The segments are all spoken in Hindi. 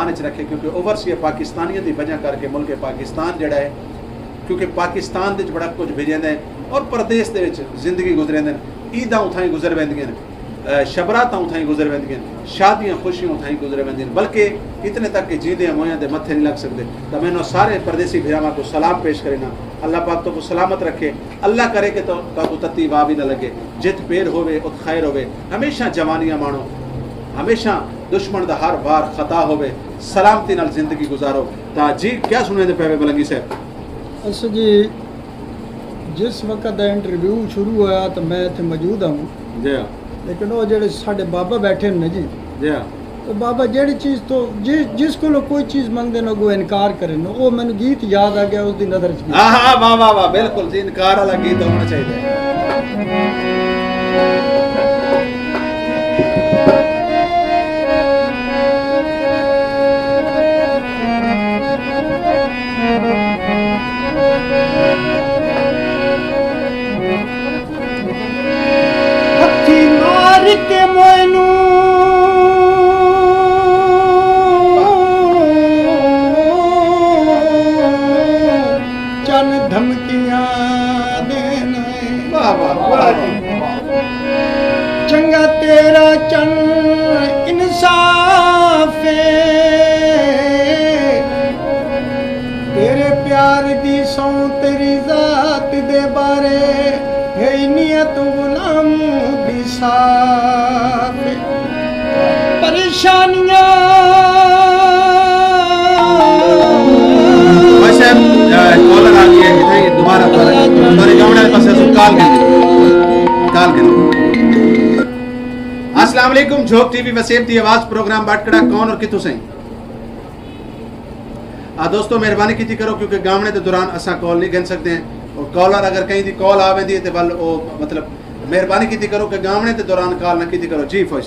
ध्यान च रखे, क्योंकि ओवरसीयर पाकिस्तानियों की वजह करके मुल्क पाकिस्तान जड़ा है, क्योंकि पाकिस्तान दे बड़ा कुछ भेजेंदे हैं और प्रदेश दे विच जिंदगी गुजरेंदे हैं। ईदां उथां ही गुजर वेंदियां ने, शबरातां उथां ही गुजर वेंदियां, शादियां खुशियां उथां ही गुजर वेंदियां, बल्कि इतने तक कि जींदे मोयां दे मत्थे नहीं लग सकते। तो मैंने सारे परदेसी भरावां को सलाम पेश करना। अल्लाह पाक तो को सलामत रखे, अल्लाह करे कि तो तत्ती वाह भी न लगे, जित पेर होवे उत खैर होवे, हमेशा जवानियां माणो, हमेशा दुश्मन दा हर वार खता होवे, सलामती नाल जिंदगी गुजारो। ता जी क्या सुने पे बलंगी साहब? अस जी जिस वक्त इंटरव्यू शुरू होया तो मैं इतने मौजूद हूँ जी, लेकिन वो जेडे साढ़े बाबा बैठे ने जी, जी तो बाबा जेड़ी चीज़ तो जिस को कोई चीज़ मंगते ना वो इनकार करे ना, वो मैंने गीत याद आ गया उसकी नज़र च। हाँ वाह वाह वाह, बिल्कुल जी, इनकार वाला गीत होना चाहिए। हथी मार के मोनू चन धमकियां देना, वाह वाह वाह जी, चंगा तेरा चन इंसाफ तेरे प्यार दी सौ तेरी जात दे बारे है नियत गुलाम दी साफ परेशानियां वैसे कॉलर आ गया है, दोबारा तुम्हारे गाँव वाले पास काल के अस्सलाम वालेकुम। झोंक टीवी वसीम दी आवाज प्रोग्राम बाटकड़ा कौन और कितों से दोस्तों मेहरबानी की करो, क्योंकि गावने के दौरान असा कॉल नहीं गिन सकते हैं, और कॉलर अगर कहीं दी कॉल आवे दी तो बल वो मतलब मेहरबानी की करो कि गावने के दौरान कॉल ना की करो। जी फौज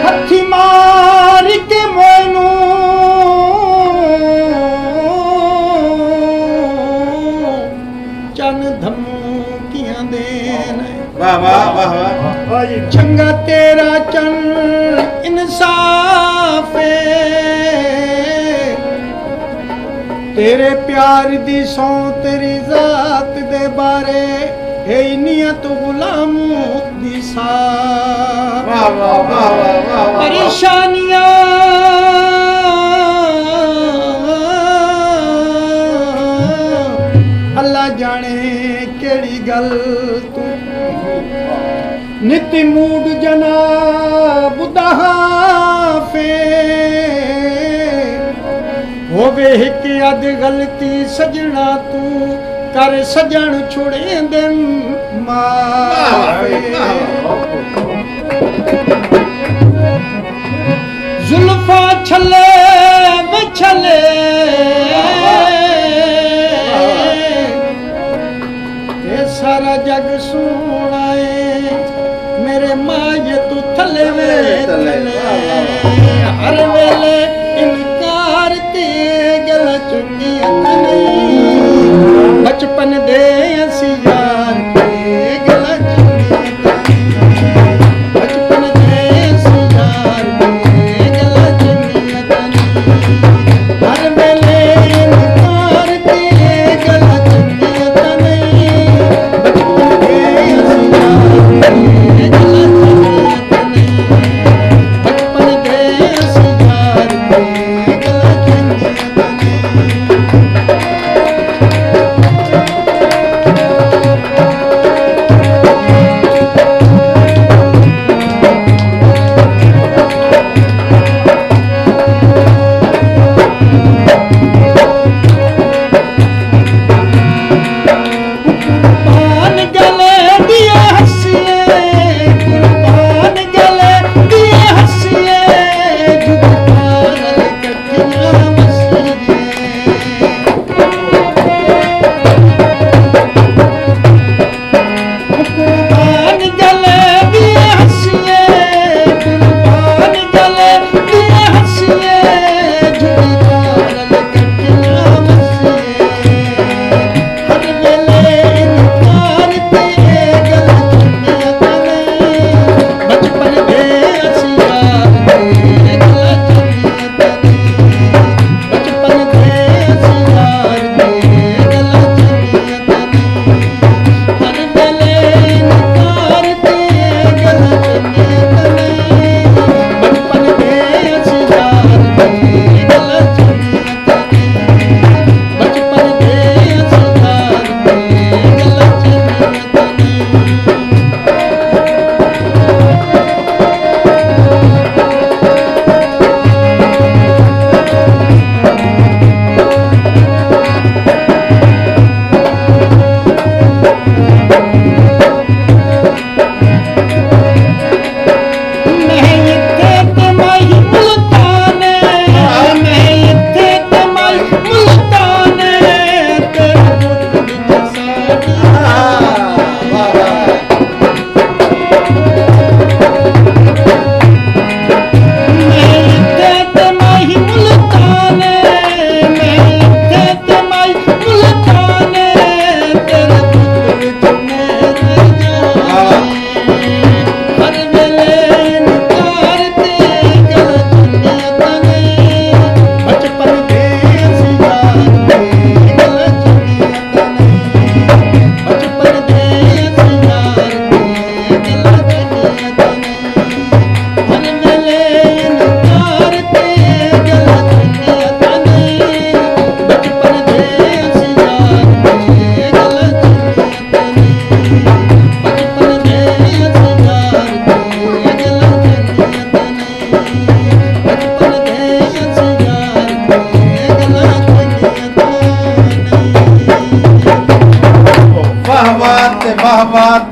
हथी मार के मोनू चन धमकियां देना, वाह वाह वाह वाह, चंगा तेरा चन इंसाफ तेरे प्यार दी सौ तेरी जात दे बारे है नियत गुलाम दी साफ वाह वाह वाह वाह, परेशानियां अल्लाह जाने केड़ी गल तू नित मूड जनाब दहाफे होवे हिक अध गलती सजना तू कर सजन छुड़े दिन माफे जुल्फा छले बिछले ये सारा जग सुनाए मेरे माये तू थले वे तले हर वेले इनकार ते गल चुकी बचपन दे असी यार ते गल चुकी बचपन दे असी यार ते गल चुकी हर वेले इनकार ते गल चुकी बचपन दे असी यार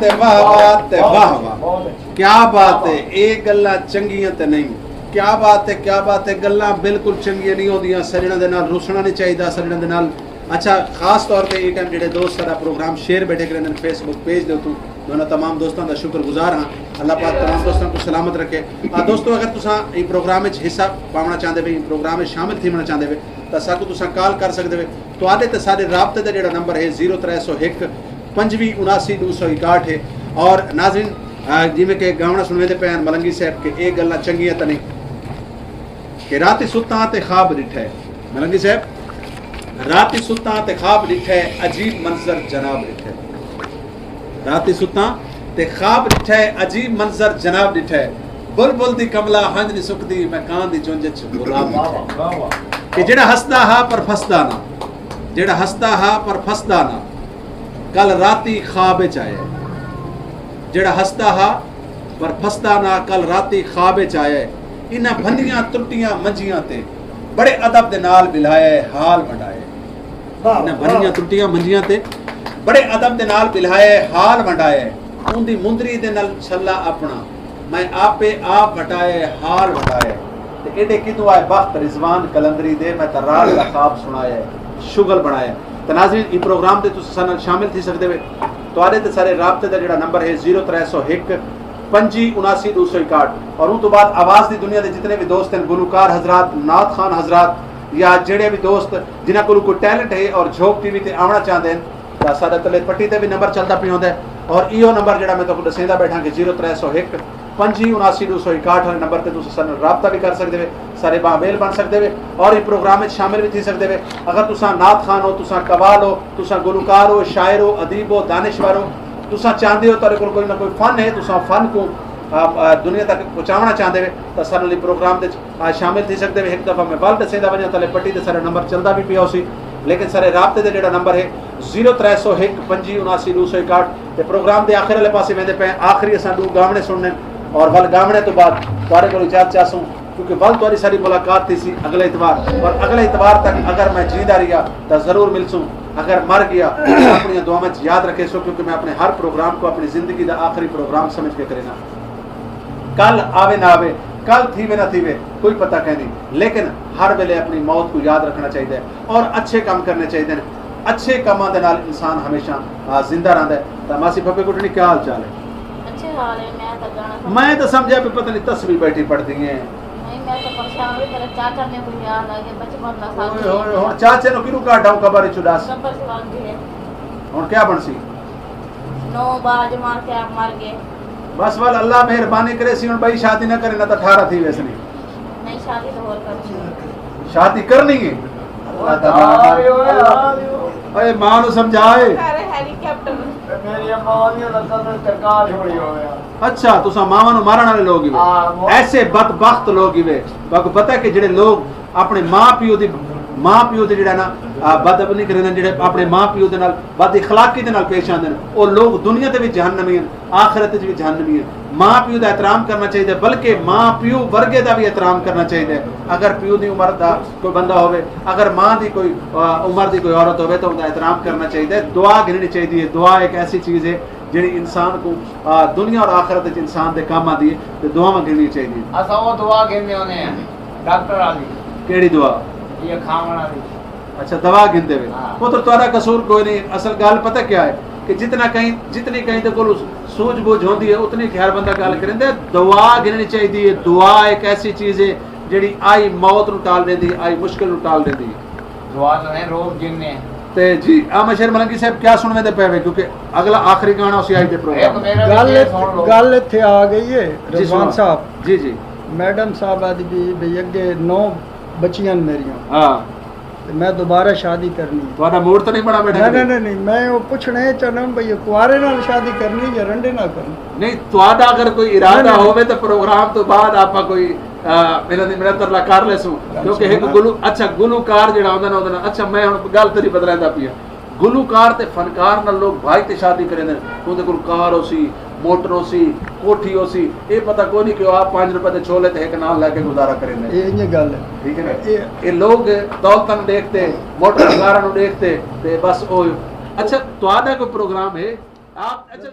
बात है, वाह बात है, वाह वाह, क्या बात है। ये गल्लां चंगियां ते नहीं, क्या बात है, क्या बात है। गल्लां बिल्कुल चंगियां नहीं होंदियां, सजणा दे नाल रुसना नहीं चाहिए, सजणा दे नाल। अच्छा, खास तौर पे ये टाइम जेडे दोस्त सारा प्रोग्राम शेयर बैठे करें फेसबुक पेज दे तू दोनों तमाम दोस्तों का शुक्रगुजार हाँ। अल्लाह पाक तमाम दोस्तों को सलामत रखे। दोस्तों अगर तुसा इस प्रोग्राम में हिस्सा पाना चाहते हो, प्रोग्राम में शामिल थी चाहते हो तो साकू तुसा कॉल कर सकते हो। तुहाडे ते सारे राबते का जो नंबर है 0301 25 79 261 है। और नाज़रीन जिमें कि गावना सुनते पे मलंगी साहब के ये गल्लां चंगियां तो नहीं कि रात सुत्ता ते ख्वाब डिठा है। मलंगी साहब, रात सुत्ता ते ख्वाब डिठा है, अजीब मंजर जनाब डिठा है। रात सुत्ता ते ख्वाब डिठा है, अजीब मंजर जनाब डिठा है। बुलबुल दी कमला हंज नहीं सुकदी, मैं कान दी चुंझ च गुलाब कि जेड़ा हसदा हा पर फसदा ना, जेड़ा हसदा हा पर फसदा ना, कल राती ख्वाब च आया। जेड़ा हसदा हा पर फसदा ना, कल राती ख्वाब च आया। इन्हां भंदियां त्रुटियां मंजियां ते बड़े अदब दे नाल बिलाए हाल वंडाए। इन्हां भंदियां त्रुटियां मंजियां ते बड़े अदब दे नाल बिलाए हाल वंडाए। उंदी मुंदरी दे नाल छल्ला अपना, मैं आपे आप वटाए हाल वटाए। ते एडे किदू आए बख्त रिजवान कलंदरी दे, मैं तराल दा ख्वाब सुनाए शुगल बनाए। ते नाज़रीन ई प्रोग्राम दे तुस सन शामिल थी सकदे वे। तुहाडे ते सारे राबते दा जेड़ा नंबर है 0301 25 79 261। और उन तो बाद आवाज़ दी दुनिया दे जितने भी दोस्त हैं, गुलकार हजरात, नात खान हजरात या जेड़े भी दोस्त जिन्हां कोल कोई टैलेंट है और झोंक टीवी ते आवना चाहते हैं तो साडे तले पट्टी ते भी नंबर चलता पिया होंदा है। और इहो नंबर जेड़ा मैं तुहानू दसेंदा बैठा कि 0301 25 79 261 वाले नंबर ते तुसीं सानू राबता भी कर सकदे वे, सारे बावेल बन सकदे वे और इस प्रोग्राम में शामिल भी थी सकदे वे। अगर तुसां नात खान हो, तुसां कवाल हो, तुसां गुलकार हो, शायर हो, अदीब हो, दानिशवर हो, तुसां चाहते हो तुहाडे कोल कोई ना कोई फन है, तुसां फन को दुनिया तक पहुँचाना चाहते हैं तो सारे प्रोग्राम शामिल थी सकते हैं। एक दफ़ा मैं वल दसेंदा वजा तले पट्टी ते सारा नंबर चलता भी पिया उसी, लेकिन सारे राबते का जो नंबर है 0301 25 79 261। ते प्रोग्राम के आखिर वाले पासे वेंदे पे आखिरी असां दो गावने सुनने और वल गावने तो बाद तुहाडे कोल इजाजत चाहसूं क्योंकि वल तुहाडी सारी मुलाकात थी सी अगले इतवार। और अगले इतवार तक अगर मैं जींदा रहा तो ज़रूर मिलसूँ, अगर मर गया तो अपनी दुआ में याद रखे सो क्योंकि मैं अपने हर प्रोग्राम को अपनी ज़िंदगी का आखिरी प्रोग्राम समझ के करेना। कल आवे ना आवे, कल थीवे ना थीवे, कोई पता कह नहीं, लेकिन हर वेले अपनी मौत को याद रखना चाहिए और अच्छे काम करने चाहिए। अच्छे कामों के नाल इंसान हमेशा जिंदा रहता है। तो मासी फफे कुटनी क्या हाल चाल है? अच्छे हाल है। मैं तो समझा भी पता नहीं तस्वीर बैठी पड़ती है। नहीं मैं तो परेशान हुई, मेरे चाचा ने कोई याद आ गया बचपन का साथ। ओए होए हुन चाचे नु किनु काटाऊ खबर चुदास। नंबर से वाल भी है। हुन क्या बनसी? 9 बाज मार के आप मर गए। बस वाल अल्लाह मेहरबानी करे सी हुन भाई शादी ना करे ना तो 18 थी वैसे नहीं। नहीं शादी तो और कर। शादी करनी है। अरे मां नु समझाए। अरे हेलीकॉप्टर मेरी मां ने लता में सरकार छोड़ी होया। अच्छा तुसा मावा नु मारन वाले लोग ही ऐसे बदबख्त लोग ही वे। बाकी पता है कि जेडे लोग अपने मां पियो दे जेड़ा ना बदअब नहीं करदे, जेडे अपने मां पियो दे नाल बद इखलाकी दे नाल पेश आंदे ने ओ लोग दुनिया ते भी जहन्नमी हैं, आखिरत च भी जहन्नमी हैं। मां पियो दा एहतराम करना चाहिए, बल्कि मां पियो वर्गे दा भी एहतराम करना चाहिए। अगर पियो दी उम्र दा कोई बंदा होवे, अगर मां दी कोई उम्र दी कोई औरत होवे तो उनका एहतराम करना चाहिए। दुआ गिननी चाहिए। दुआ एक ऐसी चीज़ है जिहड़ी इंसान को दुनिया और आखिरत च इंसान दे काम आती है, तो दुआवां गिननी चाहिए। असां वो दुआ गिनने होने हैं डॉक्टर वाली। केड़ी दुआ? ये खावण वाली। अच्छा दवा गिनते हुए हाँ। वो तो तुम्हारा कसूर कोई नहीं। असल गल पता क्या है कि जितनी कहीं तो कोल सूझबूझ होती है उतनी हर बंदा गल करेंदे। दुआ गिननी चाहिए। दुआ एक ऐसी चीज़ है जिहड़ी आई मौत नूं टाल देंदी, आई मुश्किल नूं टाल देंदी। दुआ तो है रोज गिनने ते जी आमशर मलंगी साहब क्या सुनवे दे पे क्योंकि अगला आखिरी गाना उसी आई दे प्रोग्राम गल इत्थे आ गई है रिजवान साहब। जी जी मैडम साहब आज भी अगे 9 बच्चियां मेरियां। हाँ मैं दोबारा शादी करनी है। तुम्हारा मूड तो नहीं बना बैठा? नहीं मैं वो पूछना है चाहना भई कुआरे नाल शादी करनी या रंडे नाल करनी? नहीं तुम्हारा अगर कोई इरादा होवे तो प्रोग्राम तो बाद आपा कोई मेरा तरला कर लेसू क्योंकि एक गुलूकार जेड़ा होंदा ना ओदे नाल। अच्छा मैं हुन गल तेरी बदलांदा पिया। गुलूकार ते फनकार नाल लोग भाई ते शादी करेंदे ओदे कोल कार होसी, मोटर होसी, कोठी होसी, ये पता कोई नहीं कि आप 5 रुपए दे छोले ते एक नाल लेके गुजारा करेंदे। ये गल है, ठीक है ना? ये लोग दौलतन देखते, मोटर कारां नु देखते ते बस ओ। अच्छा तुहाडा कोई प्रोग्राम है आप? अच्छा